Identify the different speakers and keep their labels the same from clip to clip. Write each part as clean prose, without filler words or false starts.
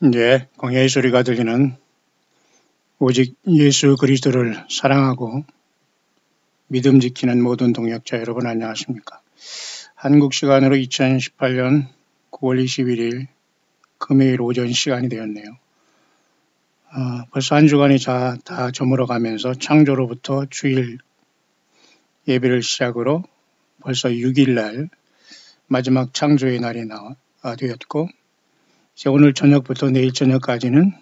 Speaker 1: 이제 광야의 소리가 들리는 오직 예수 그리스도를 사랑하고 믿음 지키는 모든 동역자 여러분 안녕하십니까? 한국 시간으로 2018년 9월 21일 금요일 오전 시간이 되었네요. 벌써 한 주간이 다 저물어가면서 창조로부터 주일 예배를 시작으로 벌써 6일날 마지막 창조의 날이 되었고 이제 오늘 저녁부터 내일 저녁까지는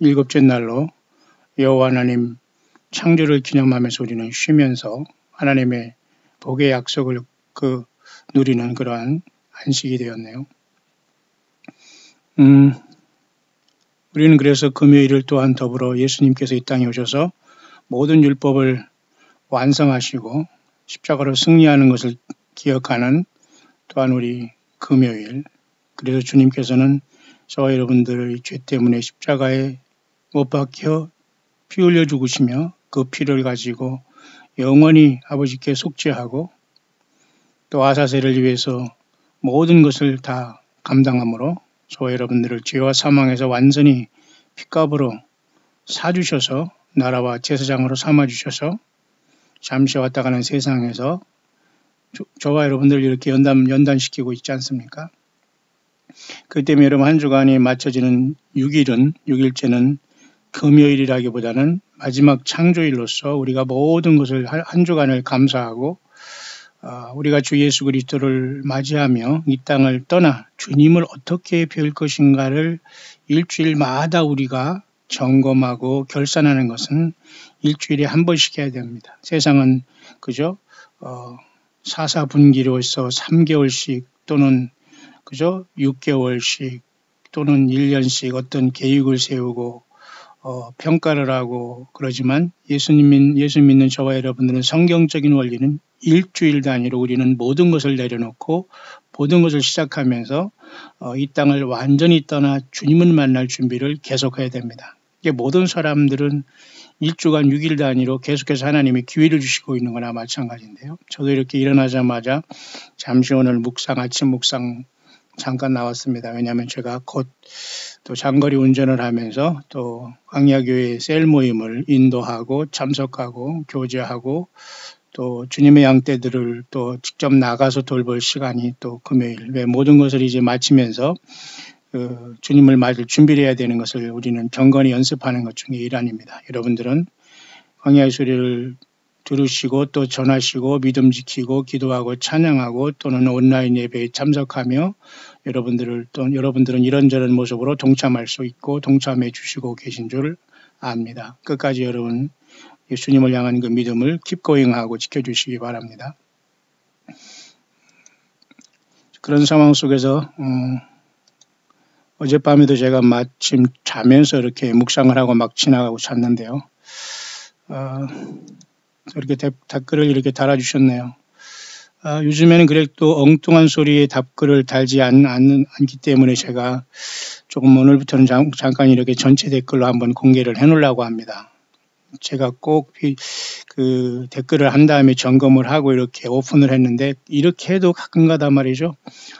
Speaker 1: 7째 날로 여호와 하나님 창조를 기념하면서 우리는 쉬면서 하나님의 복의 약속을 누리는 그러한 안식이 되었네요. 우리는 그래서 금요일을 또한 더불어 예수님께서 이 땅에 오셔서 모든 율법을 완성하시고 십자가로 승리하는 것을 기억하는 또한 우리 금요일, 그래서 주님께서는 저와 여러분들의 죄 때문에 십자가에 못 박혀 피 흘려 죽으시며 그 피를 가지고 영원히 아버지께 속죄하고 또 아사세를 위해서 모든 것을 다 감당함으로 저와 여러분들을 죄와 사망에서 완전히 핏값으로 사주셔서 나라와 제사장으로 삼아주셔서 잠시 왔다 가는 세상에서 저와 여러분들을 이렇게 연단시키고 있지 않습니까? 그 때문에 여러분 한 주간이 맞춰지는 6일째는 금요일이라기보다는 마지막 창조일로서 우리가 모든 것을 한 주간을 감사하고 우리가 주 예수 그리스도를 맞이하며 이 땅을 떠나 주님을 어떻게 배울 것인가를 일주일마다 우리가 점검하고 결산하는 것은 일주일에 한 번씩 해야 됩니다. 세상은 그죠? 사사분기로서 3개월씩 또는 그죠? 6개월씩 또는 1년씩 어떤 계획을 세우고 평가를 하고 그러지만 예수 믿는 저와 여러분들은 성경적인 원리는 일주일 단위로 우리는 모든 것을 내려놓고 모든 것을 시작하면서 이 땅을 완전히 떠나 주님을 만날 준비를 계속해야 됩니다. 이게 모든 사람들은 1주간 6일 단위로 계속해서 하나님이 기회를 주시고 있는 거나 마찬가지인데요. 저도 이렇게 일어나자마자 잠시 오늘 아침 묵상 잠깐 나왔습니다. 왜냐하면 제가 곧 또 장거리 운전을 하면서 또 광야교회 셀 모임을 인도하고 참석하고 교제하고 또 주님의 양떼들을 또 직접 나가서 돌볼 시간이 또 금요일 모든 것을 이제 마치면서 주님을 맞을 준비를 해야 되는 것을 우리는 경건히 연습하는 것 중에 일환입니다. 여러분들은 광야의 소리를 들으시고 또 전하시고 믿음 지키고 기도하고 찬양하고 또는 온라인 예배에 참석하며 여러분들은 이런저런 모습으로 동참할 수 있고 동참해 주시고 계신 줄 압니다. 끝까지 여러분 예수님을 향한 그 믿음을 킵고잉하고 지켜주시기 바랍니다. 그런 상황 속에서 어젯밤에도 제가 마침 자면서 이렇게 묵상을 하고 막 지나가고 잤는데요. 이렇게 댓글을 이렇게 달아주셨네요. 요즘에는 그래도 엉뚱한 소리에 답글을 달지 않기 때문에 제가 조금 오늘부터는 잠깐 이렇게 전체 댓글로 한번 공개를 해놓으려고 합니다. 제가 꼭 그 댓글을 한 다음에 점검을 하고 이렇게 오픈을 했는데 이렇게 해도 가끔가다 말이죠.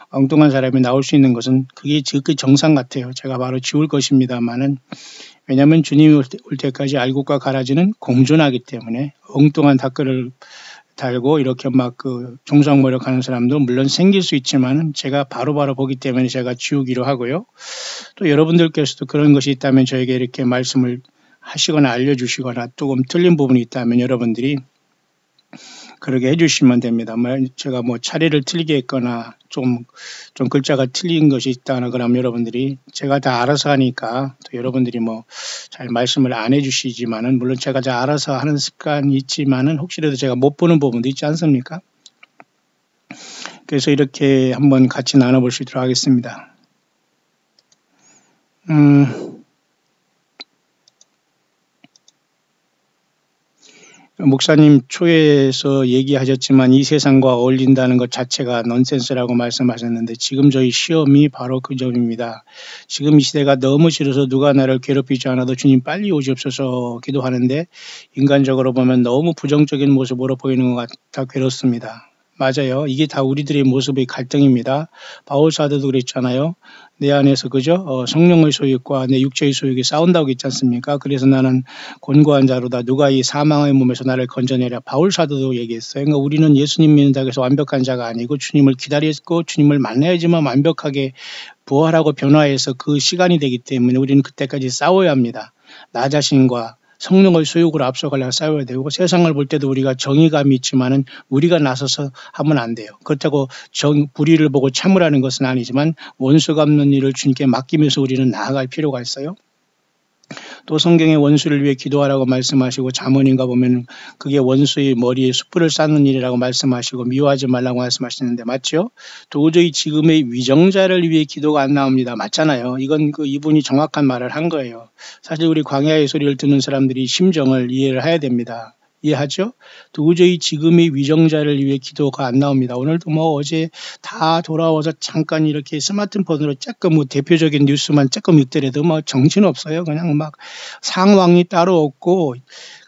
Speaker 1: 엉뚱한 사람이 나올 수 있는 것은 그게 정상 같아요. 제가 바로 지울 것입니다만은 왜냐하면 주님이 올 때까지 알곡과 가라지는 공존하기 때문에 엉뚱한 댓글을 달고 이렇게 막 종상모략하는 사람도 물론 생길 수 있지만 제가 바로바로 보기 때문에 제가 지우기로 하고요. 또 여러분들께서도 그런 것이 있다면 저에게 이렇게 말씀을 하시거나 알려주시거나 조금 틀린 부분이 있다면 여러분들이 그렇게 해주시면 됩니다. 제가 차례를 틀리게 했거나 좀 글자가 틀린 것이 있다거나 그러면 여러분들이 제가 다 알아서 하니까 또 여러분들이 잘 말씀을 안 해주시지만은 물론 제가 다 알아서 하는 습관이 있지만은 혹시라도 제가 못 보는 부분도 있지 않습니까? 그래서 이렇게 한번 같이 나눠볼 수 있도록 하겠습니다. 목사님 초에서 얘기하셨지만 이 세상과 어울린다는 것 자체가 넌센스라고 말씀하셨는데 지금 저희 시험이 바로 그 점입니다. 지금 이 시대가 너무 싫어서 누가 나를 괴롭히지 않아도 주님 빨리 오시옵소서 기도하는데 인간적으로 보면 너무 부정적인 모습으로 보이는 것 같아 괴롭습니다. 맞아요. 이게 다 우리들의 모습의 갈등입니다. 바울 사도도 그랬잖아요. 내 안에서 그죠? 성령의 소욕과 내 육체의 소욕이 싸운다고 했지 않습니까? 그래서 나는 곤고한 자로다. 누가 이 사망의 몸에서 나를 건져내랴. 바울 사도도 얘기했어요. 그러니까 우리는 예수님 믿는다고 해서 완벽한 자가 아니고 주님을 기다렸고 주님을 만나야지만 완벽하게 부활하고 변화해서 그 시간이 되기 때문에 우리는 그때까지 싸워야 합니다. 나 자신과 성령의 소욕으로 앞서가려고 싸워야 되고 세상을 볼 때도 우리가 정의감이 있지만은 우리가 나서서 하면 안 돼요. 그렇다고 불의를 보고 참으라는 것은 아니지만 원수가 없는 일을 주님께 맡기면서 우리는 나아갈 필요가 있어요. 또 성경에 원수를 위해 기도하라고 말씀하시고 잠언인가 보면 그게 원수의 머리에 숯불을 쌓는 일이라고 말씀하시고 미워하지 말라고 말씀하시는데 맞죠? 도저히 지금의 위정자를 위해 기도가 안 나옵니다. 맞잖아요. 이건 이분이 정확한 말을 한 거예요. 사실 우리 광야의 소리를 듣는 사람들이 심정을 이해를 해야 됩니다. 이해하죠? 도저히 지금의 위정자를 위해 기도가 안 나옵니다. 오늘도 어제 다 돌아와서 잠깐 이렇게 스마트폰으로 조금 대표적인 뉴스만 조금 읽더라도 정신없어요. 그냥 상황이 따로 없고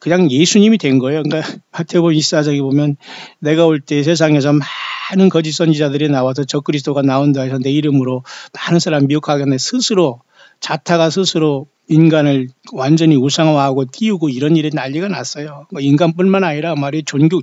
Speaker 1: 그냥 예수님이 된 거예요. 그러니까 마태복음 24장에 보면 내가 올 때 세상에서 많은 거짓 선지자들이 나와서 적그리스도가 나온다 해서 내 이름으로 많은 사람 미혹하겠네. 스스로 자타가 스스로 인간을 완전히 우상화하고 띄우고 이런 일이 난리가 났어요. 인간뿐만 아니라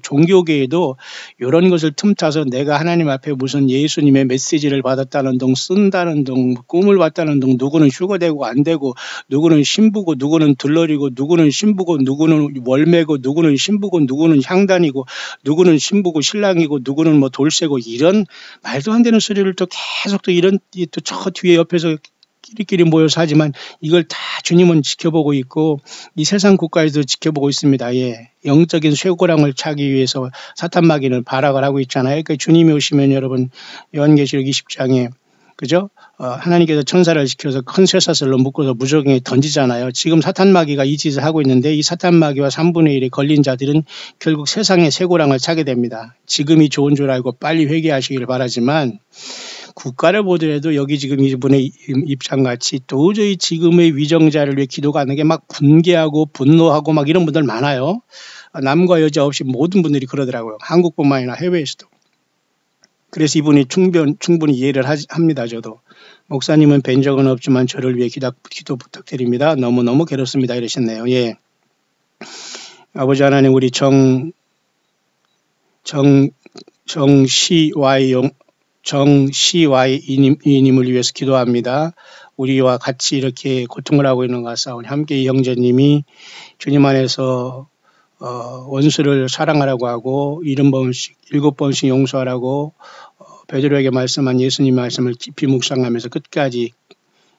Speaker 1: 종교계에도 이런 것을 틈타서 내가 하나님 앞에 무슨 예수님의 메시지를 받았다는 둥 쓴다는 둥 꿈을 봤다는 둥 누구는 휴거되고 안 되고 누구는 신부고 누구는 들러리고 누구는 신부고 누구는 월매고 누구는 신부고 누구는 향단이고 누구는 신부고 신랑이고 누구는 돌쇠고 이런 말도 안 되는 소리를 또 계속 또 이런 또 저 뒤에 옆에서 끼리끼리 모여서 하지만 이걸 다 주님은 지켜보고 있고 이 세상 국가에도 지켜보고 있습니다. 예. 영적인 쇠고랑을 차기 위해서 사탄 마귀는 발악을 하고 있잖아요. 그러니까 주님이 오시면 여러분 요한계시록 20장에 그죠? 하나님께서 천사를 시켜서 큰 쇠사슬로 묶어서 무저갱에 던지잖아요. 지금 사탄 마귀가 이 짓을 하고 있는데 이 사탄 마귀와 3분의 1에 걸린 자들은 결국 세상의 쇠고랑을 차게 됩니다. 지금이 좋은 줄 알고 빨리 회개하시길 바라지만 국가를 보더라도 여기 지금 이분의 입장같이 도저히 지금의 위정자를 위해 기도가 안 되게 분개하고 분노하고 이런 분들 많아요. 남과 여자 없이 모든 분들이 그러더라고요. 한국뿐만 아니라 해외에서도. 그래서 이분이 충분히 이해를 합니다. 저도. 목사님은 뵌 적은 없지만 저를 위해 기도 부탁드립니다. 너무너무 괴롭습니다. 이러셨네요. 예. 아버지 하나님 우리 정시와의 이님을 위해서 기도합니다. 우리와 같이 이렇게 고통을 하고 있는 가사오니 함께 이 형제님이 주님 안에서 원수를 사랑하라고 하고 7번씩 용서하라고 베드로에게 말씀한 예수님의 말씀을 깊이 묵상하면서 끝까지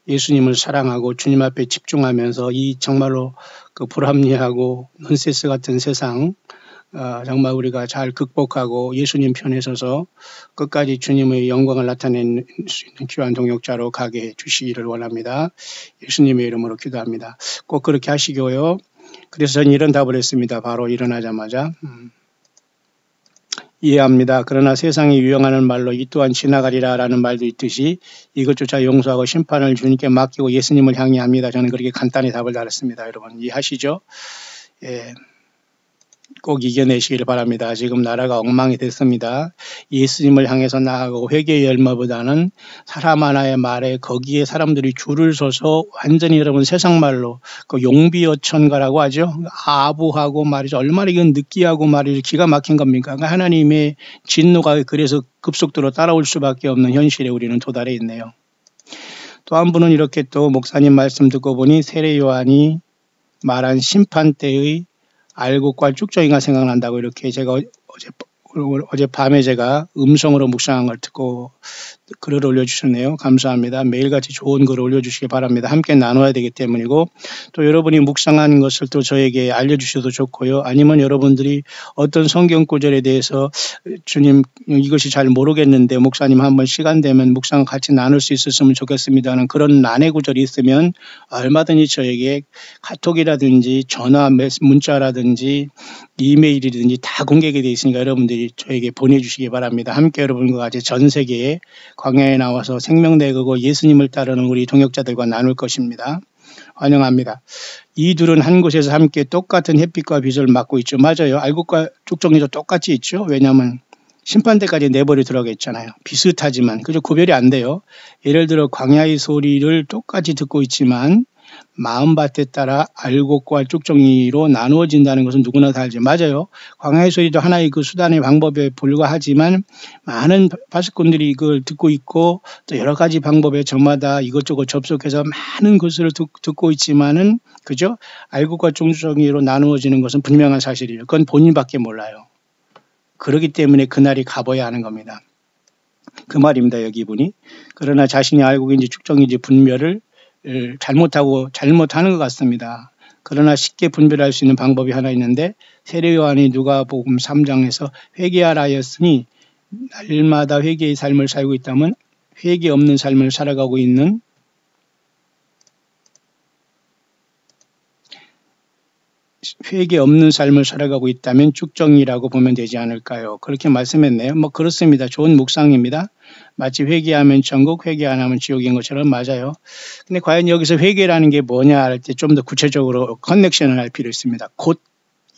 Speaker 1: 예수님을 사랑하고 주님 앞에 집중하면서 이 정말로 불합리하고 넌센스 같은 세상 정말 우리가 잘 극복하고 예수님 편에 서서 끝까지 주님의 영광을 나타낼 수 있는 귀한 동역자로 가게 해주시기를 원합니다. 예수님의 이름으로 기도합니다. 꼭 그렇게 하시고요. 그래서 저는 이런 답을 했습니다. 바로 일어나자마자. 이해합니다. 그러나 세상이 유행하는 말로 이 또한 지나가리라 라는 말도 있듯이 이것조차 용서하고 심판을 주님께 맡기고 예수님을 향해 합니다. 저는 그렇게 간단히 답을 달았습니다. 여러분 이해하시죠? 예. 꼭 이겨내시길 바랍니다. 지금 나라가 엉망이 됐습니다. 예수님을 향해서 나아가고 회개의 열마보다는 사람 하나의 말에 거기에 사람들이 줄을 서서 완전히 여러분 세상 말로 용비어천가라고 하죠. 아부하고 말이죠. 얼마나 이건 느끼하고 말이죠. 기가 막힌 겁니까? 그러니까 하나님의 진노가 그래서 급속도로 따라올 수밖에 없는 현실에 우리는 도달해 있네요. 또 한 분은 이렇게 또 목사님 말씀 듣고 보니 세례 요한이 말한 심판 때의 알곡과 쭉정이가 생각난다고 이렇게 제가 어젯밤에 제가 음성으로 묵상한 걸 듣고 글을 올려주셨네요. 감사합니다. 매일같이 좋은 글을 올려주시기 바랍니다. 함께 나눠야 되기 때문이고 또 여러분이 묵상한 것을 또 저에게 알려주셔도 좋고요. 아니면 여러분들이 어떤 성경 구절에 대해서 주님 이것이 잘 모르겠는데 목사님 한번 시간 되면 묵상 같이 나눌 수 있었으면 좋겠습니다는 그런 난해 구절이 있으면 얼마든지 저에게 카톡이라든지 전화 문자라든지 이메일이든지 다 공개가 되어 있으니까 여러분들이 저에게 보내주시기 바랍니다. 함께 여러분과 같이 전 세계에 광야에 나와서 생명내 그고 예수님을 따르는 우리 동역자들과 나눌 것입니다. 환영합니다. 이 둘은 한 곳에서 함께 똑같은 햇빛과 빛을 맡고 있죠. 맞아요. 알곡과 쭉정이도 똑같이 있죠. 왜냐하면 심판대까지 내버려 두라고 했잖아요. 비슷하지만 그저 구별이 안 돼요. 예를 들어 광야의 소리를 똑같이 듣고 있지만 마음밭에 따라 알곡과 쭉정이로 나누어진다는 것은 누구나 다 알죠. 맞아요. 광야의 소리도 하나의 그 수단의 방법에 불과하지만 많은 파수꾼들이 이걸 듣고 있고 또 여러 가지 방법에 저마다 이것저것 접속해서 많은 것을 듣고 있지만은 그죠? 알곡과 쭉정이로 나누어지는 것은 분명한 사실이에요. 그건 본인밖에 몰라요. 그렇기 때문에 그날이 가봐야 하는 겁니다. 그 말입니다. 여기 이분이. 그러나 자신이 알곡인지 쭉정인지 분별을 잘못하는 것 같습니다. 그러나 쉽게 분별할 수 있는 방법이 하나 있는데 세례요한이 누가복음 3장에서 회개하라 하였으니 날마다 회개의 삶을 살고 있다면 회개 없는 삶을 살아가고 있는 회개 없는 삶을 살아가고 있다면 쭉정이라고 보면 되지 않을까요? 그렇게 말씀했네요. 뭐 그렇습니다. 좋은 묵상입니다. 마치 회개하면 천국, 회개 안 하면 지옥인 것처럼 맞아요. 근데 과연 여기서 회개라는 게 뭐냐 할 때 좀 더 구체적으로 커넥션을 할 필요 있습니다. 곧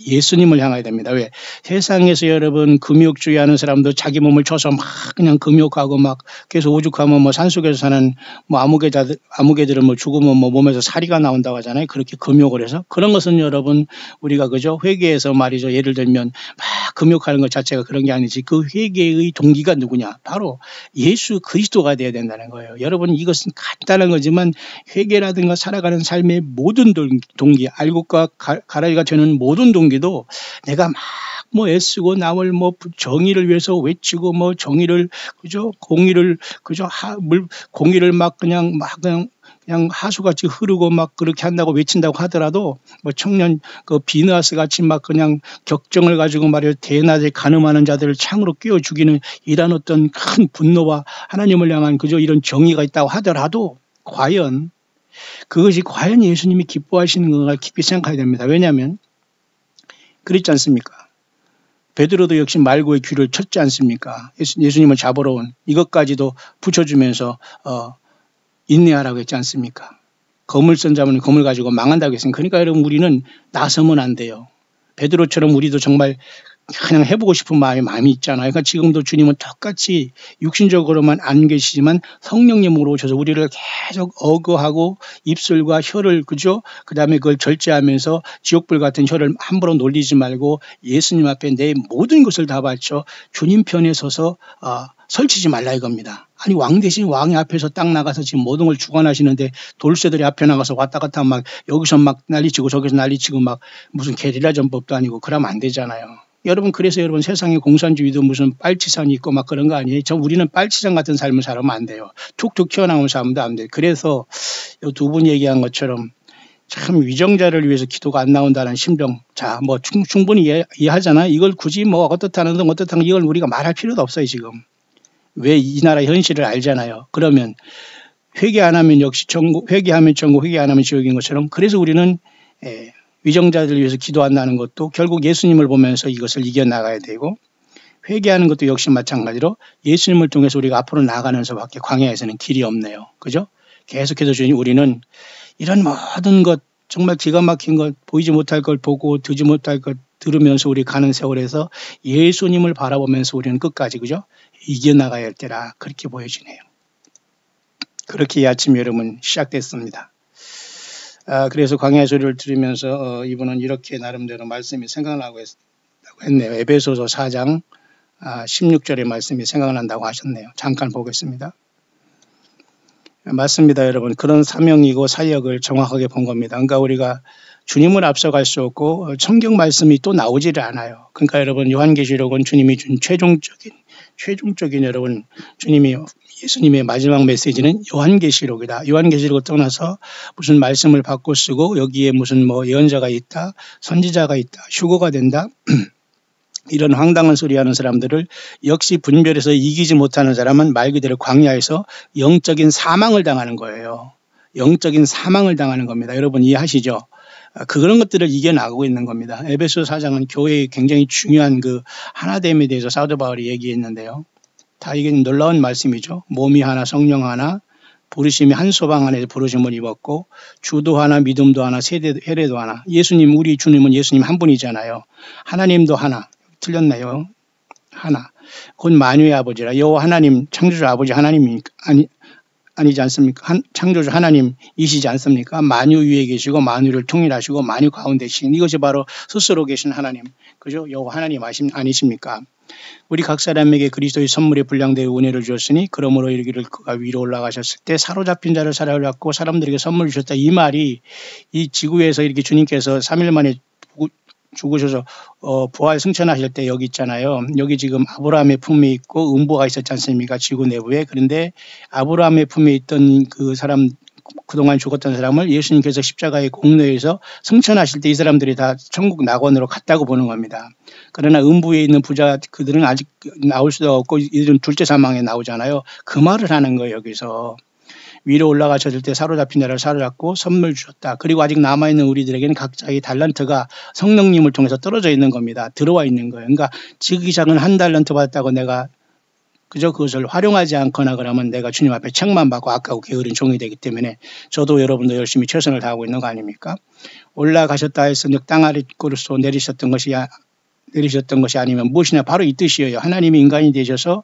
Speaker 1: 예수님을 향해야 됩니다. 왜? 세상에서 여러분 금욕주의하는 사람도 자기 몸을 쳐서 막 그냥 금욕하고 막 계속 오죽하면 뭐 산속에서 사는 뭐 아무개들은 뭐 죽으면 뭐 몸에서 사리가 나온다고 하잖아요. 그렇게 금욕을 해서 그런 것은 여러분 우리가 그죠? 회개에서 말이죠. 예를 들면 막 금욕하는 것 자체가 그런 게 아니지. 그 회개의 동기가 누구냐? 바로 예수 그리스도가 돼야 된다는 거예요. 여러분 이것은 간단한 거지만 회개라든가 살아가는 삶의 모든 동기, 알곡과 가라지가 되는 모든 동기도 내가 막 뭐 애쓰고 남을 뭐 정의를 위해서 외치고 뭐 정의를 그죠 공의를 그죠 공의를 막 그냥 하수같이 흐르고 막 그렇게 한다고 외친다고 하더라도 뭐 청년 그 비너스 같이 막 그냥 격정을 가지고 말이야 대낮에 간음하는 자들을 창으로 끼워 죽이는 이런 어떤 큰 분노와 하나님을 향한 그죠 이런 정의가 있다고 하더라도 과연 그것이 과연 예수님이 기뻐하시는 건가 깊이 생각해야 됩니다. 왜냐하면 그렇지 않습니까? 베드로도 역시 말고의 귀를 쳤지 않습니까? 예수님을 잡으러 온 이것까지도 붙여주면서 인내하라고 했지 않습니까? 검을 쓴 자는 검을 가지고 망한다고 했으니까. 그러니까 여러분 우리는 나서면 안 돼요. 베드로처럼 우리도 정말 그냥 해보고 싶은 마음이 있잖아요. 그러니까 지금도 주님은 똑같이 육신적으로만 안 계시지만 성령님으로 오셔서 우리를 계속 어거하고 입술과 혀를 그죠? 그 다음에 그걸 절제하면서 지옥불 같은 혀를 함부로 놀리지 말고 예수님 앞에 내 모든 것을 다 바쳐 주님 편에 서서 설치지 말라 이겁니다. 아니 왕 대신 왕의 앞에서 딱 나가서 지금 모든 걸 주관하시는데 돌쇠들이 앞에 나가서 왔다 갔다 막 여기서 막 난리치고 저기서 난리치고 막 무슨 게릴라 전법도 아니고 그러면 안 되잖아요. 여러분 그래서 여러분 세상에 공산주의도 무슨 빨치산이 있고 막 그런 거 아니에요. 우리는 빨치산 같은 삶을 살면 안 돼요. 툭툭 튀어나오는 삶도 안 돼요. 그래서 두 분 얘기한 것처럼 참 위정자를 위해서 기도가 안 나온다는 심정. 자, 뭐 충분히 이해하잖아요. 이걸 굳이 뭐 어떻다는 등 어떻다는 이걸 우리가 말할 필요도 없어요 지금. 왜 이 나라 현실을 알잖아요. 그러면 회개 안 하면 역시 천국, 회개하면 천국, 회개 안 하면 지옥인 것처럼 그래서 우리는 위정자들을 위해서 기도한다는 것도 결국 예수님을 보면서 이것을 이겨나가야 되고 회개하는 것도 역시 마찬가지로 예수님을 통해서 우리가 앞으로 나가는 수밖에 광야에서는 길이 없네요. 그죠? 계속해서 주님 우리는 이런 모든 것 정말 기가 막힌 것 보이지 못할 걸 보고 듣지 못할 것 들으면서 우리 가는 세월에서 예수님을 바라보면서 우리는 끝까지 그죠? 이겨나가야 할 때라 그렇게 보여지네요. 그렇게 이 아침 여러분 시작됐습니다. 그래서 광야의 소리를 들으면서 이분은 이렇게 나름대로 말씀이 생각나고 했네요. 에베소서 4장 16절의 말씀이 생각난다고 하셨네요. 잠깐 보겠습니다. 맞습니다, 여러분. 그런 사명이고 사역을 정확하게 본 겁니다. 그러니까 우리가 주님을 앞서갈 수 없고 성경 말씀이 또 나오지를 않아요. 그러니까 여러분 요한계시록은 주님이 준 최종적인 여러분 예수님의 마지막 메시지는 요한계시록이다. 요한계시록을 떠나서 무슨 말씀을 바꿔 쓰고 여기에 무슨 뭐 예언자가 있다, 선지자가 있다, 휴거가 된다. 이런 황당한 소리 하는 사람들을 역시 분별해서 이기지 못하는 사람은 말 그대로 광야에서 영적인 사망을 당하는 거예요. 영적인 사망을 당하는 겁니다. 여러분 이해하시죠? 그런 것들을 이겨나가고 있는 겁니다. 에베소 4장은 교회의 굉장히 중요한 그 하나됨에 대해서 사도 바울이 얘기했는데요. 다 이게 놀라운 말씀이죠. 몸이 하나, 성령 하나, 부르심이 한 소방 안에서 부르심을 입었고 주도 하나, 믿음도 하나, 세례도 하나. 우리 주님은 예수님 한 분이잖아요. 하나님도 하나. 틀렸나요? 하나. 곧 만유의 아버지라. 여호와 하나님 창조주 아버지 하나님이니까 아니지 않습니까? 창조주 하나님이시지 않습니까? 만유 위에 계시고 만유를 통일하시고 만유 가운데 계신 이것이 바로 스스로 계신 하나님. 그죠? 여호와 하나님 아니십니까? 우리 각 사람에게 그리스도의 선물의 분량대의 은혜를 주었으니 그러므로 이르기를 그가 위로 올라가셨을 때 사로잡힌 자를 사로잡고 사람들에게 선물을 주셨다. 이 말이 이 지구에서 이렇게 주님께서 3일 만에 죽으셔서 부활 승천하실 때 여기 있잖아요. 여기 지금 아브라함의 품에 있고 음보가 있었지 않습니까? 지구 내부에. 그런데 아브라함의 품에 있던 그 사람, 그동안 죽었던 사람을 예수님께서 십자가의 공로에서 승천하실 때 이 사람들이 다 천국 낙원으로 갔다고 보는 겁니다. 그러나 음부에 있는 부자 그들은 아직 나올 수도 없고 이들은 둘째 사망에 나오잖아요. 그 말을 하는 거예요. 여기서. 위로 올라가셨을 때 사로잡힌 자를 사로잡고 선물 주셨다. 그리고 아직 남아있는 우리들에게는 각자의 달란트가 성령님을 통해서 떨어져 있는 겁니다. 들어와 있는 거예요. 그러니까 지기장은 한 달란트 받았다고 내가 그저 그것을 활용하지 않거나 그러면 내가 주님 앞에 책만 받고 아까고 게으른 종이 되기 때문에 저도 여러분도 열심히 최선을 다하고 있는 거 아닙니까? 올라가셨다 해서 땅 아래로서 내리셨던 것이 아니면 무엇이냐 바로 이 뜻이에요. 하나님이 인간이 되셔서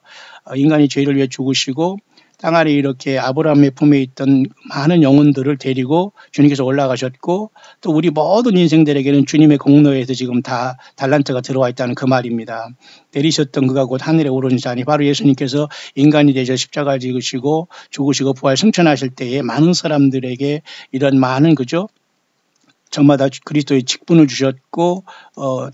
Speaker 1: 인간이 죄를 위해 죽으시고 땅 아래 이렇게 아브라함의 품에 있던 많은 영혼들을 데리고 주님께서 올라가셨고 또 우리 모든 인생들에게는 주님의 공로에서 지금 다 달란트가 들어와 있다는 그 말입니다. 내리셨던 그가 곧 하늘에 오르는 자니 바로 예수님께서 인간이 되셔 십자가를 지으시고 죽으시고 부활 승천하실 때에 많은 사람들에게 이런 많은 그죠? 저마다 그리스도의 직분을 주셨고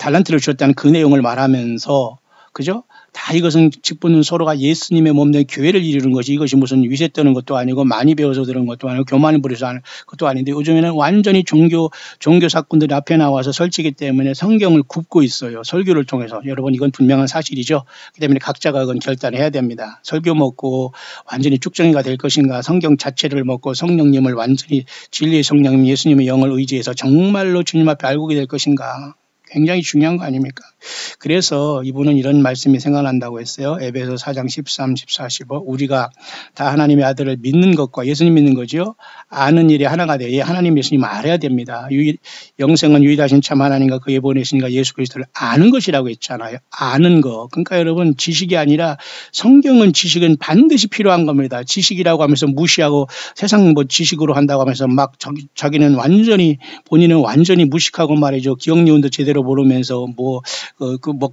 Speaker 1: 달란트를 주셨다는 그 내용을 말하면서 그죠? 다 이것은 직분은 서로가 예수님의 몸된 교회를 이루는 것이 이것이 무슨 위세 떠는 것도 아니고 많이 배워서 들은 것도 아니고 교만을 부려서 하는 것도 아닌데 요즘에는 완전히 종교 사건들이 앞에 나와서 설치기 때문에 성경을 굽고 있어요. 설교를 통해서. 여러분 이건 분명한 사실이죠. 그렇기 때문에 각자가 그건 결단해야 됩니다. 설교 먹고 완전히 쭉정이가 될 것인가 성경 자체를 먹고 성령님을 완전히 진리의 성령님 예수님의 영을 의지해서 정말로 주님 앞에 알고 될 것인가. 굉장히 중요한 거 아닙니까? 그래서 이분은 이런 말씀이 생각난다고 했어요. 에베소 4장 13, 14, 15 우리가 다 하나님의 아들을 믿는 것과 예수님 믿는 거죠. 아는 일이 하나가 돼요. 하나님 예수님 알아야 됩니다. 영생은 유일하신 참 하나님과 그의 보내시니까 예수 그리스도를 아는 것이라고 했잖아요. 아는 거. 그러니까 여러분 지식이 아니라 성경은 지식은 반드시 필요한 겁니다. 지식이라고 하면서 무시하고 세상 뭐 지식으로 한다고 하면서 막 자기는 본인은 완전히 무식하고 말이죠. 기억력도 제대로 모르면서 뭐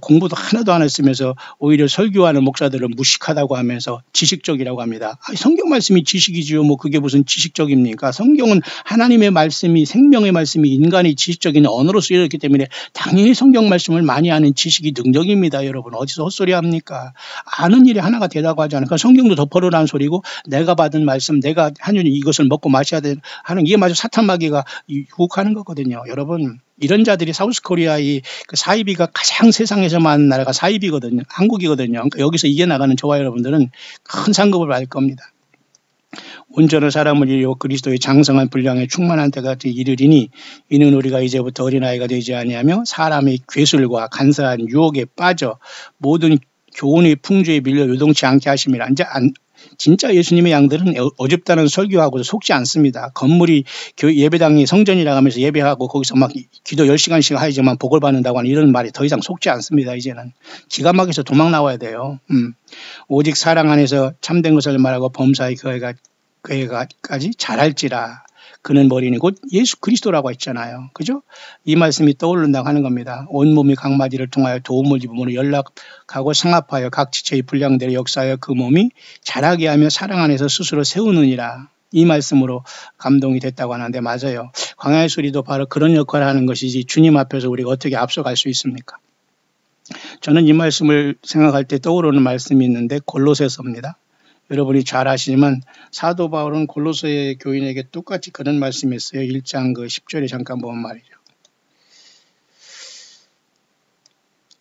Speaker 1: 공부도 하나도 안 했으면서 오히려 설교하는 목사들은 무식하다고 하면서 지식적이라고 합니다. 성경 말씀이 지식이지요. 뭐 그게 무슨 지식적입니까? 성경은 하나님의 말씀이 생명의 말씀이 인간의 지식적인 언어로 쓰여졌기 때문에 당연히 성경 말씀을 많이 아는 지식이 능력입니다. 여러분 어디서 헛소리 합니까? 아는 일이 하나가 되다고 하지 않을까? 성경도 덮어놓으라는 소리고 내가 받은 말씀 내가 한윤이 이것을 먹고 마셔야 하는 이게 마저 사탄 마귀가 유혹하는 거거든요. 여러분 이런 자들이 사우스코리아의 그 사이비가 가장 세상에서 많은 나라가 사이비거든요. 한국이거든요. 그러니까 여기서 이겨나가는 저와 여러분들은 큰 상급을 받을 겁니다. 온전한 사람을 이루어 그리스도의 장성한 분량에 충만한 때가 이르리니 이는 우리가 이제부터 어린아이가 되지 아니하며 사람의 괴술과 간사한 유혹에 빠져 모든 교훈의 풍조에 밀려 요동치 않게 하심이라. 이제 진짜 예수님의 양들은 어줍다는 설교하고도 속지 않습니다. 건물이 예배당이 성전이라고 하면서 예배하고 거기서 막 기도 10시간씩 하지만 복을 받는다고 하는 이런 말이 더 이상 속지 않습니다. 이제는 기가 막혀서 도망 나와야 돼요. 오직 사랑 안에서 참된 것을 말하고 범사의 그애가까지 잘할지라. 그는 머리니 곧 예수 그리스도라고 했잖아요. 그죠? 이 말씀이 떠오른다고 하는 겁니다. 온몸이 각 마디를 통하여 도움을 입음으로 연락하고 상합하여 각 지체의 분량대로 역사하여 그 몸이 자라게 하며 사랑 안에서 스스로 세우느니라. 이 말씀으로 감동이 됐다고 하는데 맞아요. 광야의 소리도 바로 그런 역할을 하는 것이지 주님 앞에서 우리가 어떻게 앞서갈 수 있습니까? 저는 이 말씀을 생각할 때 떠오르는 말씀이 있는데 골로새서입니다. 여러분이 잘 아시지만 사도 바울은 골로새 교인에게 똑같이 그런 말씀을 했어요. 1장 10절에 잠깐 보면 말이죠.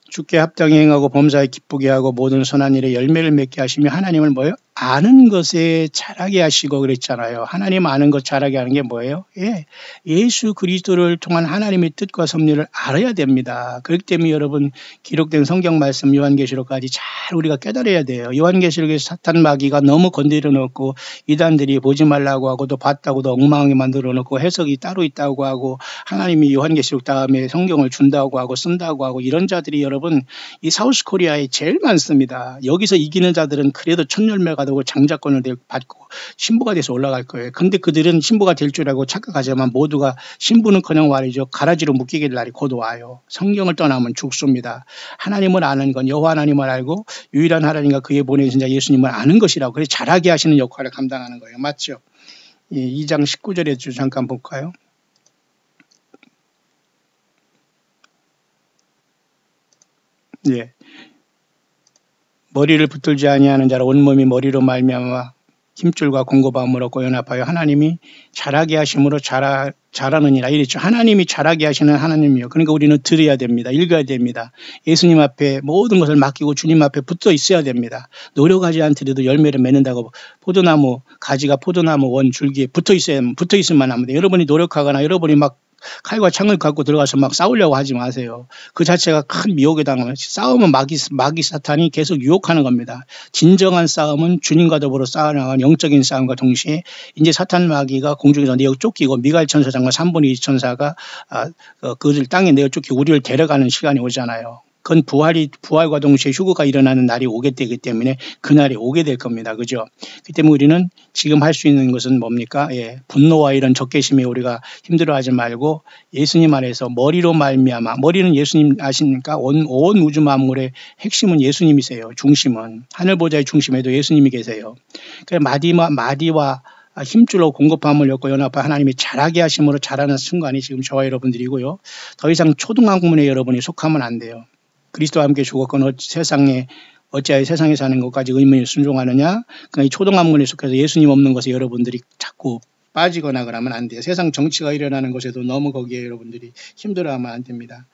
Speaker 1: 주께 합당히 행하고 범사에 기쁘게 하고 모든 선한 일에 열매를 맺게 하시며 하나님을 뭐요? 아는 것에 자라게 하시고 그랬잖아요. 하나님 아는 것 자라게 하는 게 뭐예요? 예, 예수 그리스도를 통한 하나님의 뜻과 섭리를 알아야 됩니다. 그렇기 때문에 여러분 기록된 성경 말씀 요한계시록까지 잘 우리가 깨달아야 돼요. 요한계시록에 사탄 마귀가 너무 건드려 놓고 이단들이 보지 말라고 하고 또 봤다고도 엉망하게 만들어 놓고 해석이 따로 있다고 하고 하나님이 요한계시록 다음에 성경을 준다고 하고 쓴다고 하고 이런 자들이 여러분 이 사우스 코리아에 제일 많습니다. 여기서 이기는 자들은 그래도 첫 열매가 되고 장자권을 받고 신부가 돼서 올라갈 거예요. 근데 그들은 신부가 될 줄 알고 착각하지만 모두가 신부는커녕 말이죠. 가라지로 묶이게 될 날이 곧 와요. 성경을 떠나면 죽습니다. 하나님을 아는 건 여호와 하나님을 알고 유일한 하나님과 그의 보내신 자 예수님을 아는 것이라고. 그래서 잘하게 하시는 역할을 감당하는 거예요. 맞죠? 2장 19절에 잠깐 볼까요? 예. 머리를 붙들지 아니하는 자라 온몸이 머리로 말미암아 힘줄과 공고함으로 연합하여 하나님이 자라게 하심으로 자라느니라 이랬죠. 하나님이 자라게 하시는 하나님이요. 그러니까 우리는 들어야 됩니다. 읽어야 됩니다. 예수님 앞에 모든 것을 맡기고 주님 앞에 붙어 있어야 됩니다. 노력하지 않더라도 열매를 맺는다고 포도나무 가지가 포도나무 원 줄기에 붙어 있으면 합니다. 여러분이 노력하거나 여러분이 막 칼과 창을 갖고 들어가서 막 싸우려고 하지 마세요. 그 자체가 큰 미혹에 당하면 싸움은 마귀 사탄이 계속 유혹하는 겁니다. 진정한 싸움은 주님과 더불어 싸워나가는 영적인 싸움과 동시에 이제 사탄 마귀가 공중에서 내어 쫓기고 미가엘 천사장과 3분의 2 천사가 그들 땅에 내어 쫓기고 우리를 데려가는 시간이 오잖아요. 그건 부활과 동시에 휴거가 일어나는 날이 오게 되기 때문에 그날이 오게 될 겁니다. 그죠? 그 때문에 우리는 지금 할 수 있는 것은 뭡니까? 예, 분노와 이런 적개심에 우리가 힘들어하지 말고 예수님 안에서 머리로 말미암아, 머리는 예수님 아십니까? 온 우주 만물의 핵심은 예수님이세요. 중심은. 하늘 보좌의 중심에도 예수님이 계세요. 그러니까 마디와 힘줄로 공급함을 엮고 연합하 하나님이 자라게 하심으로 자라는 순간이 지금 저와 여러분들이고요. 더 이상 초등학문에 여러분이 속하면 안 돼요. 그리스도와 함께 죽었건 어찌하여 세상에 사는 것까지 의문이 순종하느냐. 그러니까 이 초등학문에 속해서 예수님 없는 것에 여러분들이 자꾸 빠지거나 그러면 안 돼요. 세상 정치가 일어나는 곳에도 너무 거기에 여러분들이 힘들어하면 안 됩니다.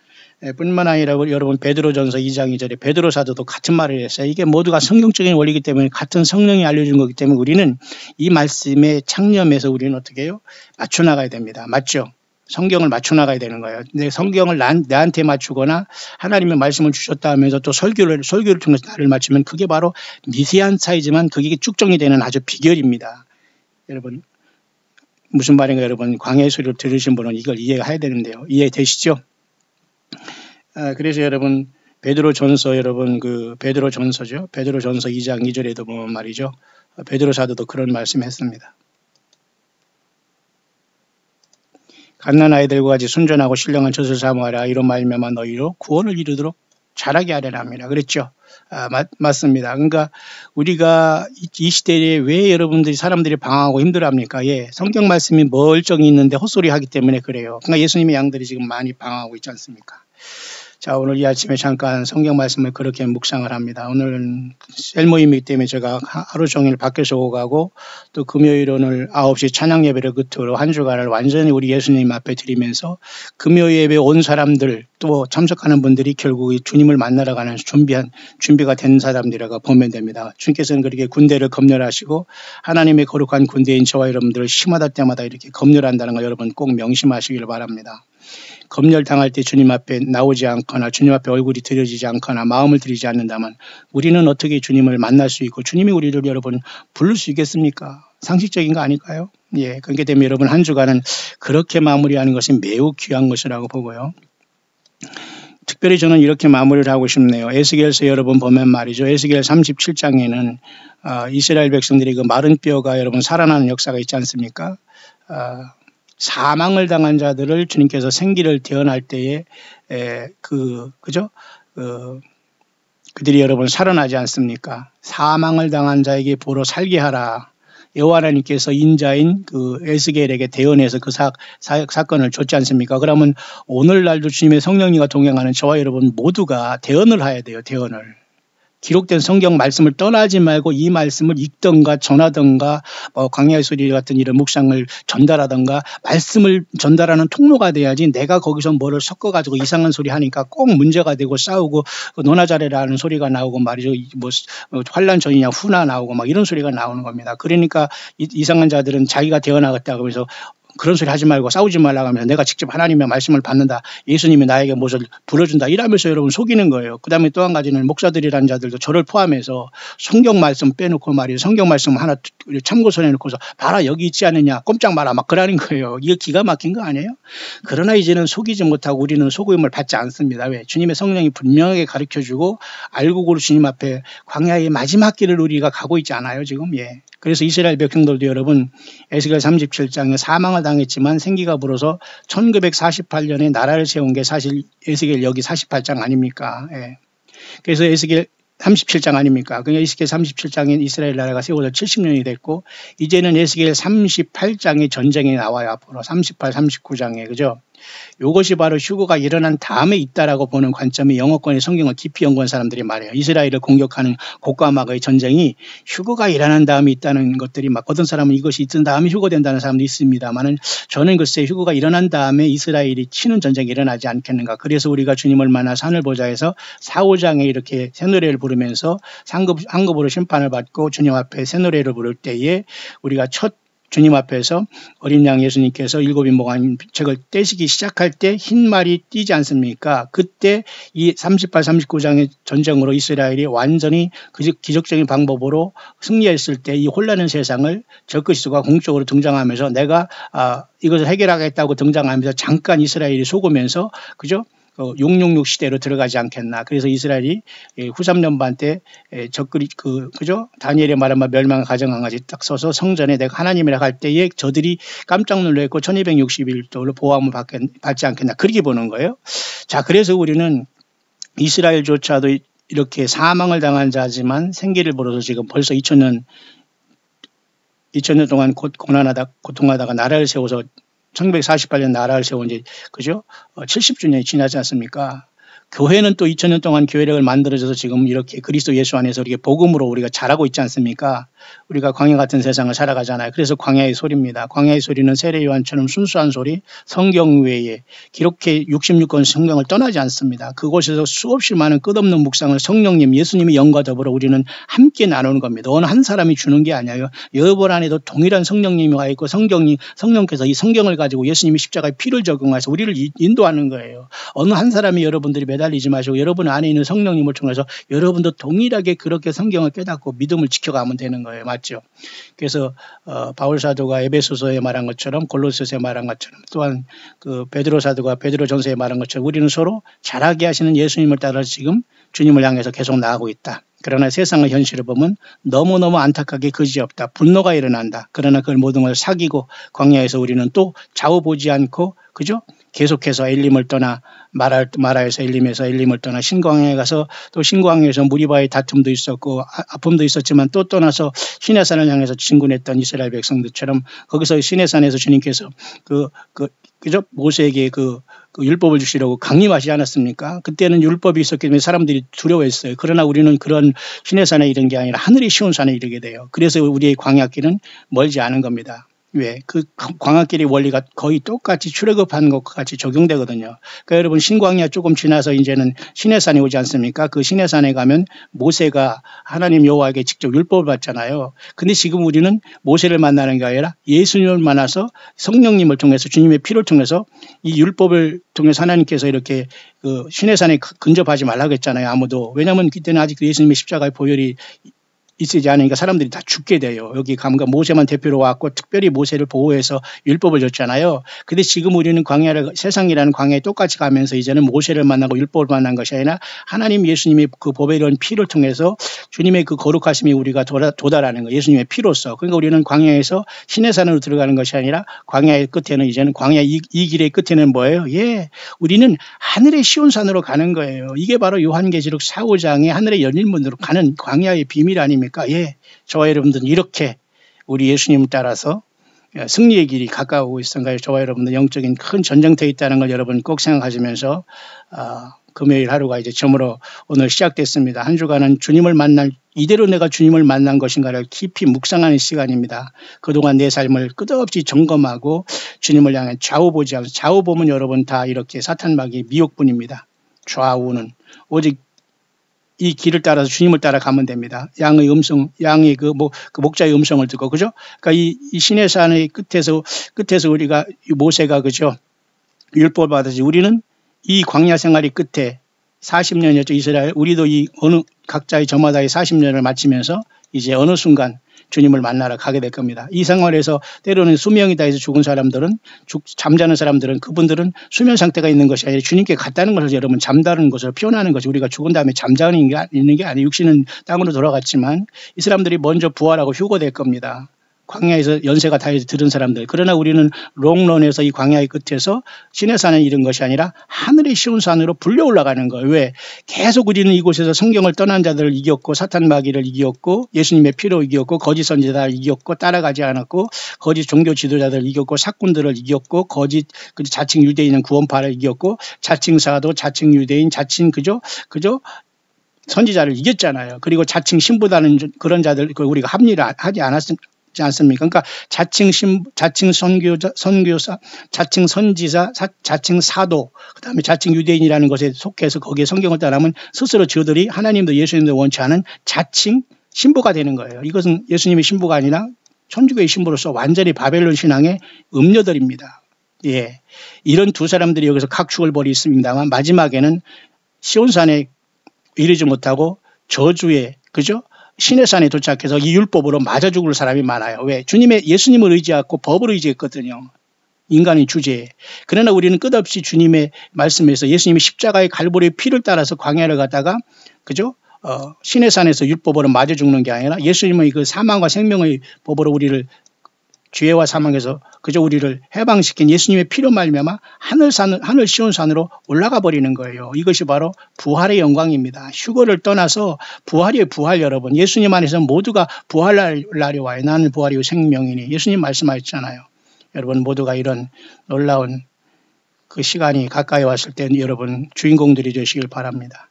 Speaker 1: 뿐만 아니라 여러분 베드로전서 2장 2절에 베드로 사도도 같은 말을 했어요. 이게 모두가 성경적인 원리이기 때문에 같은 성령이 알려준 거기 때문에 우리는 이 말씀에 창념해서 우리는 어떻게 해요? 맞춰 나가야 됩니다. 맞죠? 성경을 맞춰 나가야 되는 거예요. 근데 성경을 나한테 맞추거나 하나님의 말씀을 주셨다 하면서 또 설교를 통해서 나를 맞추면 그게 바로 미세한 차이지만 그게 쭉정이 되는 아주 비결입니다. 여러분 무슨 말인가 여러분 광야의 소리를 들으신 분은 이걸 이해해야 되는데요. 이해되시죠? 그래서 여러분 베드로전서 여러분 베드로전서죠. 베드로전서 2장 2절에도 보면 말이죠. 베드로 사도도 그런 말씀했습니다. 갓난 아이들과 같이 순전하고 신령한 젖을 사모하라. 이로 말미암아 너희로 구원을 이루도록 자라게 하려나 합니다. 그랬죠? 맞습니다. 그러니까 우리가 이 시대에 왜 사람들이 방황하고 힘들어합니까? 예, 성경 말씀이 멀쩡히 있는데 헛소리 하기 때문에 그래요. 그러니까 예수님의 양들이 지금 많이 방황하고 있지 않습니까? 자, 오늘 이 아침에 잠깐 성경 말씀을 그렇게 묵상을 합니다. 오늘은 셀 모임이기 때문에 제가 하루 종일 밖에서 오고 가고 또 금요일 오늘 9시 찬양 예배를 끝으로 한 주간을 완전히 우리 예수님 앞에 드리면서 금요 예배 온 사람들 또 참석하는 분들이 결국 주님을 만나러 가는 준비가 된 사람들이라고 보면 됩니다. 주님께서는 그렇게 군대를 검열하시고 하나님의 거룩한 군대인 저와 여러분들을 심하다 때마다 이렇게 검열한다는 거 여러분 꼭 명심하시길 바랍니다. 검열당할 때 주님 앞에 나오지 않거나 주님 앞에 얼굴이 들여지지 않거나 마음을 들이지 않는다면 우리는 어떻게 주님을 만날 수 있고 주님이 우리를 여러분 부를 수 있겠습니까? 상식적인 거 아닐까요? 예, 그렇게 되면 여러분 한 주간은 그렇게 마무리하는 것이 매우 귀한 것이라고 보고요. 특별히 저는 이렇게 마무리를 하고 싶네요. 에스겔서 여러분 보면 말이죠. 에스겔 37장에는 이스라엘 백성들이 그 마른 뼈가 여러분 살아나는 역사가 있지 않습니까? 사망을 당한 자들을 주님께서 생기를 태어날 때에 그들이 여러분 살아나지 않습니까? 사망을 당한 자에게 보러 살게 하라. 여호와 하나님께서 인자인 그 에스겔에게 대언해서 그 사건을 줬지 않습니까? 그러면 오늘날도 주님의 성령님과 동행하는 저와 여러분 모두가 대언을 해야 돼요. 대언을. 기록된 성경 말씀을 떠나지 말고 이 말씀을 읽던가 전하던가 광야의 소리 같은 이런 묵상을 전달하던가 말씀을 전달하는 통로가 돼야지 내가 거기서 뭐를 섞어가지고 이상한 소리 하니까 꼭 문제가 되고 싸우고 너나 잘해라는 소리가 나오고 말이죠. 뭐 환란 전이냐 후나 나오고 막 이런 소리가 나오는 겁니다. 그러니까 이상한 자들은 자기가 되어나갔다고 해서 그런 소리 하지 말고 싸우지 말라고 하면서 내가 직접 하나님의 말씀을 받는다. 예수님이 나에게 무엇을 불어준다. 이러면서 여러분 속이는 거예요. 그 다음에 또 한 가지는 목사들이라는 자들도 저를 포함해서 성경 말씀 빼놓고 말이에요. 성경 말씀 하나 참고서 해놓고서 봐라 여기 있지 않느냐. 꼼짝 마라 막 그러는 거예요. 이게 기가 막힌 거 아니에요? 그러나 이제는 속이지 못하고 우리는 속임을 받지 않습니다. 왜? 주님의 성령이 분명하게 가르쳐주고 알고 고를 주님 앞에 광야의 마지막 길을 우리가 가고 있지 않아요 지금? 예. 그래서 이스라엘 백성들도 여러분 에스겔 37장에 사망을 당했지만 생기가 불어서 1948년에 나라를 세운 게 사실 에스겔 여기 48장 아닙니까? 예. 그래서 에스겔 37장 아닙니까? 그러니까 에스겔 37장에 이스라엘 나라가 세워져 70년이 됐고 이제는 에스겔 38장에 전쟁이 나와요. 앞으로 38, 39장에 그죠? 이것이 바로 휴거가 일어난 다음에 있다라고 보는 관점이 영어권의 성경을 깊이 연구한 사람들이 말해요. 이스라엘을 공격하는 곡과 마거의 전쟁이 휴거가 일어난 다음에 있다는 것들이 막 어떤 사람은 이것이 있던 다음에 휴거된다는 사람도 있습니다만은 저는 글쎄 휴거가 일어난 다음에 이스라엘이 치는 전쟁이 일어나지 않겠는가. 그래서 우리가 주님을 만나 산을 보자 해서 4, 5장에 이렇게 새노래를 부르면서 한급으로 심판을 받고 주님 앞에 새노래를 부를 때에 우리가 첫 주님 앞에서 어린 양 예수님께서 일곱인 목한 책을 떼시기 시작할 때 흰 말이 띄지 않습니까? 그때 이 38, 39장의 전쟁으로 이스라엘이 완전히 기적적인 방법으로 승리했을 때 이 혼란한 세상을 적그리스도가 공적으로 등장하면서 내가 이것을 해결하겠다고 등장하면서 잠깐 이스라엘이 속으면서 그죠? 666 시대로 들어가지 않겠나. 그래서 이스라엘이 후3년 반 때 그죠? 다니엘의 말한 바 멸망을 가정한 것이 딱 서서 성전에 내가 하나님이라 할 때에 저들이 깜짝 놀랐고 1260일 동안 보호함을 받지 않겠나. 그렇게 보는 거예요. 자, 그래서 우리는 이스라엘조차도 이렇게 사망을 당한 자지만 생기를 벌어서 지금 벌써 2000년 동안 고통하다가 나라를 세워서 1948년 나라를 세운 지 그죠? 70주년이 지나지 않습니까? 교회는 또 2000년 동안 교회력을 만들어져서 지금 이렇게 그리스도 예수 안에서 이렇게 복음으로 우리가 자라고 있지 않습니까? 우리가 광야 같은 세상을 살아가잖아요. 그래서 광야의 소리입니다. 광야의 소리는 세례 요한처럼 순수한 소리, 성경 외에 기록해 66권 성경을 떠나지 않습니다. 그곳에서 수없이 많은 끝없는 묵상을 성령님, 예수님의 영과 더불어 우리는 함께 나누는 겁니다. 어느 한 사람이 주는 게 아니에요. 여러분 안에도 동일한 성령님이 와 있고 성령께서 이 성경을 가지고 예수님이 십자가에 피를 적용해서 우리를 인도하는 거예요. 어느 한 사람이 여러분들이 매달리지 마시고 여러분 안에 있는 성령님을 통해서 여러분도 동일하게 그렇게 성경을 깨닫고 믿음을 지켜가면 되는 거예요. 맞죠? 그래서 바울 사도가 에베소서에 말한 것처럼 골로새서에 말한 것처럼 또한 그 베드로 사도가 베드로전서에 말한 것처럼 우리는 서로 자라게 하시는 예수님을 따라 지금 주님을 향해서 계속 나아가고 있다. 그러나 세상의 현실을 보면 너무너무 안타깝게 그지없다. 분노가 일어난다. 그러나 그 모든 걸 사귀고 광야에서 우리는 또 좌우 보지 않고 그죠? 계속해서 엘림을 떠나 마라에서 엘림을 떠나 신광야에 가서 또 신광야에서 무리바의 다툼도 있었고 아픔도 있었지만 또 떠나서 시내산을 향해서 진군했던 이스라엘 백성들처럼 거기서 시내산에서 주님께서 그죠? 모세에게 그 율법을 주시려고 강림하시지 않았습니까? 그때는 율법이 있었기 때문에 사람들이 두려워했어요. 그러나 우리는 그런 시내산에 이른 게 아니라 하늘의 시온 산에 이르게 돼요. 그래서 우리의 광야길은 멀지 않은 겁니다. 왜? 그 광야길의 원리가 거의 똑같이 출애굽한 것과 같이 적용되거든요. 그러니까 여러분 신광야 조금 지나서 이제는 시내산에 오지 않습니까? 그 시내산에 가면 모세가 하나님 여호와에게 직접 율법을 받잖아요. 근데 지금 우리는 모세를 만나는 게 아니라 예수님을 만나서 성령님을 통해서 주님의 피를 통해서 이 율법을 통해서 하나님께서 이렇게 그 시내산에 근접하지 말라고 했잖아요. 아무도. 왜냐하면 그때는 아직 예수님의 십자가의 보혈이 있지 않으니까 사람들이 다 죽게 돼요. 여기 가면 모세만 대표로 왔고 특별히 모세를 보호해서 율법을 줬잖아요. 근데 지금 우리는 세상이라는 광야에 똑같이 가면서 이제는 모세를 만나고 율법을 만난 것이 아니라 하나님 예수님의 그 보배로운 피를 통해서 주님의 그 거룩하심이 우리가 도달하는 거예요. 예수님의 피로서. 그러니까 우리는 광야에서 시내산으로 들어가는 것이 아니라 광야의 끝에는 이제는 광야 이 길의 끝에는 뭐예요? 예, 우리는 하늘의 시온산으로 가는 거예요. 이게 바로 요한계시록 4, 5장의 하늘의 열린 문으로 가는 광야의 비밀 아닙니까? 예, 저와 여러분들은 이렇게 우리 예수님을 따라서 승리의 길이 가까우고 있던가요? 저와 여러분들 영적인 큰 전쟁터에 있다는 걸 여러분 꼭 생각하시면서 금요일 하루가 이제 처음으로 오늘 시작됐습니다. 한 주간은 주님을 만날, 이대로 내가 주님을 만난 것인가를 깊이 묵상하는 시간입니다. 그동안 내 삶을 끝없이 점검하고 주님을 향해 좌우 보지 않고, 좌우 보면 여러분 다 이렇게 사탄마귀 미혹뿐입니다. 좌우는 오직 이 길을 따라서 주님을 따라가면 됩니다. 양의 음성, 양의 그 목자의 음성을 듣고, 그죠? 그러니까 이 시내산의 끝에서 우리가 모세가, 그죠? 율법을 받아서 우리는 이 광야 생활이 끝에 40년이었죠. 이스라엘. 우리도 이 어느 각자의 저마다의 40년을 마치면서 이제 어느 순간 주님을 만나러 가게 될 겁니다. 이 생활에서 때로는 수명이 다해서 죽은 사람들은, 잠자는 사람들은, 그분들은 수면 상태가 있는 것이 아니라 주님께 갔다는 것을 여러분 잠다는 것을 표현하는 것이, 우리가 죽은 다음에 잠자는 게 있는 게 아니에요. 육신은 땅으로 돌아갔지만 이 사람들이 먼저 부활하고 휴거될 겁니다. 광야에서 연세가 다해서 들은 사람들. 그러나 우리는 롱런에서 이 광야의 끝에서 시내산에 이른 것이 아니라 하늘의 시온산으로 불려 올라가는 거예요. 왜? 계속 우리는 이곳에서 성경을 떠난 자들을 이겼고, 사탄 마귀를 이겼고, 예수님의 피로 이겼고, 거짓 선지자를 이겼고, 따라가지 않았고, 거짓 종교 지도자들을 이겼고, 사꾼들을 이겼고, 거짓 자칭 유대인은 구원파를 이겼고, 자칭 사도, 자칭 유대인, 자칭 그죠 선지자를 이겼잖아요. 그리고 자칭 신부다는 그런 자들 우리가 합리를 하지 않습니까? 그러니까 자칭 선교사, 자칭 선지자, 자칭 사도, 그다음에 자칭 유대인이라는 것에 속해서 거기에 성경을 따르면 스스로 저들이 하나님도 예수님도 원치 않은 자칭 신부가 되는 거예요. 이것은 예수님의 신부가 아니라 천주교의 신부로서 완전히 바벨론 신앙의 음녀들입니다. 예, 이런 두 사람들이 여기서 각축을 벌이습니다만 마지막에는 시온산에 이르지 못하고 저주에, 그죠? 시내산에 도착해서 이 율법으로 맞아 죽을 사람이 많아요. 왜? 예수님을 의지하고 법을 의지했거든요. 인간의 주제에. 그러나 우리는 끝없이 주님의 말씀에서 예수님이 십자가의 갈보리의 피를 따라서 광야를 가다가, 그죠? 시내산에서 율법으로 맞아 죽는 게 아니라 예수님의 그 사망과 생명의 법으로 우리를 죄와 사망에서 그저 우리를 해방시킨 예수님의 피로 말미암아 하늘 시온산으로 올라가 버리는 거예요. 이것이 바로 부활의 영광입니다. 휴거를 떠나서 부활이에요. 부활 여러분. 예수님 안에서 모두가 부활 날이 와요. 나는 부활이요 생명이니. 예수님 말씀하셨잖아요. 여러분 모두가 이런 놀라운 그 시간이 가까이 왔을 때 여러분 주인공들이 되시길 바랍니다.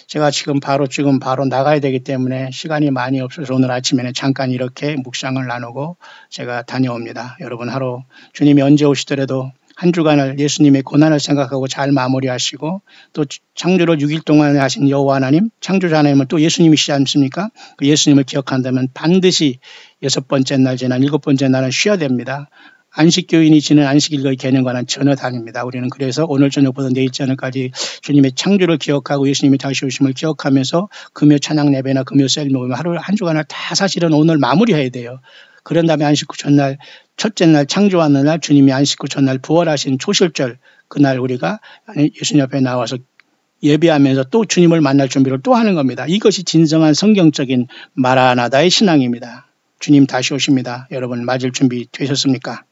Speaker 1: 제가 지금 바로 나가야 되기 때문에 시간이 많이 없어서 오늘 아침에는 잠깐 이렇게 묵상을 나누고 제가 다녀옵니다. 여러분 하루 주님이 언제 오시더라도 한 주간을 예수님의 고난을 생각하고 잘 마무리하시고, 또 창조를 6일 동안에 하신 여호와 하나님, 창조자 하나님은 또 예수님이시지 않습니까? 그 예수님을 기억한다면 반드시 6번째 날 지난 7번째 날은 쉬어야 됩니다. 안식교인이 지는 안식일의 개념과는 전혀 다릅니다. 우리는 그래서 오늘 저녁보다 내일 저녁까지 주님의 창조를 기억하고 예수님의 다시 오심을 기억하면서 금요 찬양 예배나 금요 셀 모임 하루 한 주간을 다 사실은 오늘 마무리해야 돼요. 그런 다음에 안식 후 전날, 첫째 날 창조하는 날, 주님이 안식 후 전날 부활하신 초실절, 그날 우리가 예수님 앞에 나와서 예배하면서 또 주님을 만날 준비를 또 하는 겁니다. 이것이 진정한 성경적인 마라나다의 신앙입니다. 주님 다시 오십니다. 여러분 맞을 준비 되셨습니까?